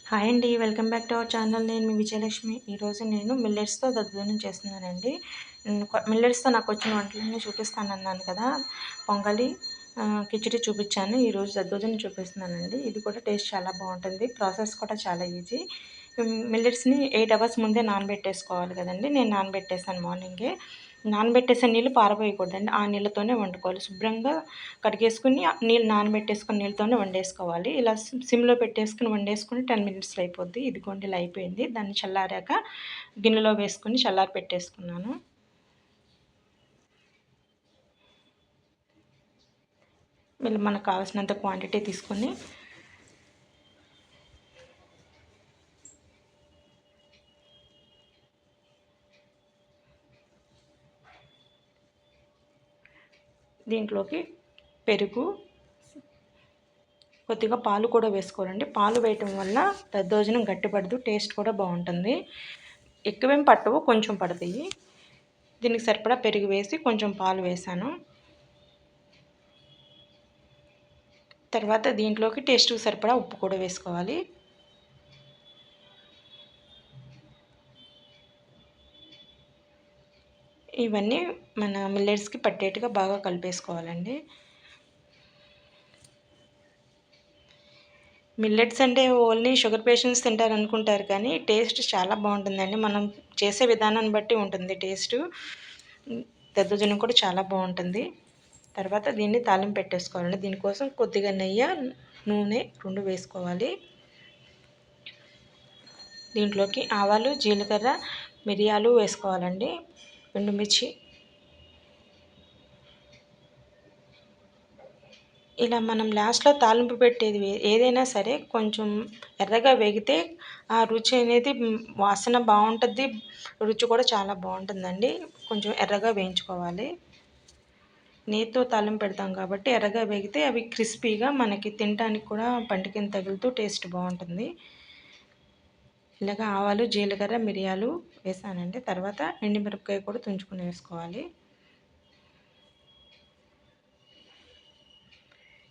Hi అండి. Welcome back to our channel. నేను మీ విజయలక్ష్మి. ఈరోజు నేను మిల్లెట్స్‌తో దద్దోజనం చేస్తున్నానండి. మిల్లెట్స్‌తో నాకొచ్చిన వంటలన్నీ చూపిస్తానన్నాను కదా! పొంగలి, కిచిడి చూపిచ్చాను. ఈరోజు దద్దోజనం చూపిస్తున్నానండి. ఇది కూడా టేస్ట్ చాలా బావుంటుంది. ప్రాసెస్ కూడా చాలా ఈజీ. మిల్లెట్స్‌ని 8 అవర్స్ ముందే నానబెట్టేసుకోవాలి కదండీ! నేను నానబెట్టేసాను మార్నింగే. నానబెట్టేసిన నీళ్ళు పారబోయకూడదండి. ఆ నీళ్ళతోనే వండుకోవాలి. శుభ్రంగా కడిగేసుకొని నీళ్ళు నానబెట్టేసుకున్న నీళ్ళతోనే వండేసుకోవాలి. ఇలా సిమ్‌లో పెట్టేసుకొని వండేసుకొని 10 మినిట్స్‌లో అయిపోద్ది. ఇదిగోండి ఇలా అయిపోయింది. దాన్ని చల్లారాక గిన్నెలో వేసుకొని చల్లారి పెట్టేసుకున్నాను. వీళ్ళు మనకు కావాల్సినంత క్వాంటిటీ తీసుకొని దీంట్లోకి పెరుగు, కొద్దిగా పాలు కూడా వేసుకోవాలండి. పాలు వేయటం వల్ల దద్దోజనం గట్టిపడదు, టేస్ట్ కూడా బాగుంటుంది. ఎక్కువేం పట్టవు, కొంచెం పడతాయి. దీనికి సరిపడా పెరుగు వేసి కొంచెం పాలు వేసాను. తర్వాత దీంట్లోకి టేస్ట్‌కి సరిపడా ఉప్పు కూడా వేసుకోవాలి. ఇవన్నీ మన మిల్లెట్స్‌కి పట్టేట్టుగా బాగా కలిపేసుకోవాలండి. మిల్లెట్స్ అంటే ఓన్లీ షుగర్ పేషెంట్స్ తింటారనుకుంటారు కానీ టేస్ట్ చాలా బాగుంటుందండి. మనం చేసే విధానాన్ని బట్టి ఉంటుంది టేస్టు. దద్దోజనం కూడా చాలా బాగుంటుంది. తర్వాత దీన్ని తాలింపు పెట్టేసుకోవాలండి. దీనికోసం కొద్దిగా నెయ్యి, నూనె 2 వేసుకోవాలి. దీంట్లోకి ఆవాలు, జీలకర్ర, మిరియాలు వేసుకోవాలండి. ఎండుమిర్చి. ఇలా మనం లాస్ట్‌లో తాలింపు పెట్టేది ఏదైనా సరే కొంచెం ఎర్రగా వేగితే ఆ రుచి అనేది వాసన బావుంటది. రుచి కూడా చాలా బావుంటుందండి. కొంచెం ఎర్రగా వేయించుకోవాలి. నేతితో తాలింపు పెడతాం కాబట్టి ఎర్రగా వేగితే అవి క్రిస్పీగా మనకి తినటానికి కూడా పంటికింద తగులుతూ టేస్ట్ బావుంటుంది. ఇలాగ ఆవాలు, జీలకర్ర, మిరియాలు వేసానండి. తర్వాత ఎండుమిరపకాయ కూడా తుంచుకొని వేసుకోవాలి.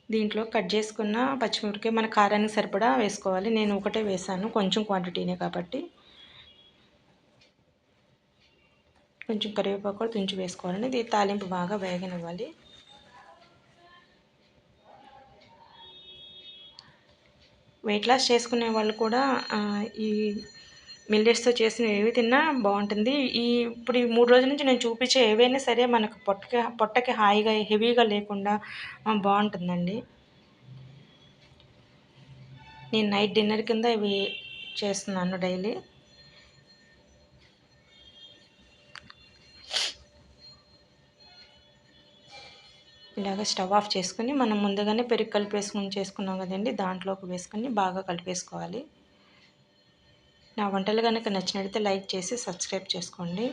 దీంట్లో కట్ చేసుకున్న పచ్చిమిరపకాయ మన కారానికి సరిపడా వేసుకోవాలి. నేను ఒకటే వేసాను, కొంచెం క్వాంటిటీనే కాబట్టి. కొంచెం కరివేపాకు కూడా తుంచి వేసుకోవాలండి. ఇది తాలింపు బాగా వేగనివ్వాలి. వెయిట్ లాస్ చేసుకునే వాళ్ళు కూడా ఈ మిల్లెట్స్‌తో చేసినవి ఏవి తిన్నా బాగుంటుంది. ఇప్పుడు ఈ 3 రోజుల నుంచి నేను చూపించే ఏవైనా సరే మనకు పొట్టకి హాయిగా హెవీగా లేకుండా బాగుంటుందండి. నేను నైట్ డిన్నర్ కింద ఇవి చేస్తున్నాను డైలీ. ఇలాగ స్టవ్ ఆఫ్ చేసుకొని మనం ముందుగానే పెరుగు కలిపేసుకొని చేసుకున్నాం కదండి, దాంట్లోకి వేసుకొని బాగా కలిపేసుకోవాలి. నా వంటలు కనుక నచ్చినట్లయితే లైక్ చేసి సబ్స్క్రైబ్ చేసుకోండి.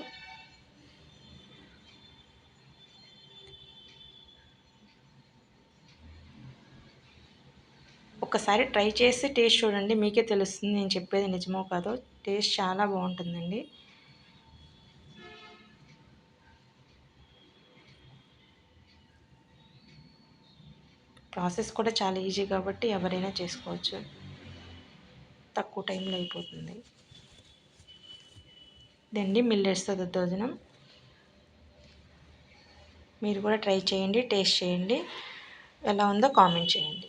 ఒకసారి ట్రై చేసి టేస్ట్ చూడండి, మీకే తెలుస్తుంది నేను చెప్పేది నిజమో కాదో. టేస్ట్ చాలా బాగుంటుందండి. ప్రాసెస్ కూడా చాలా ఈజీ కాబట్టి ఎవరైనా చేసుకోవచ్చు. తక్కువ టైంలో అయిపోతుంది. ఇదండి మిల్లెట్స్‌తో దద్దోజనం. మీరు కూడా ట్రై చేయండి, టేస్ట్ చేయండి. ఎలా ఉందో కామెంట్ చేయండి.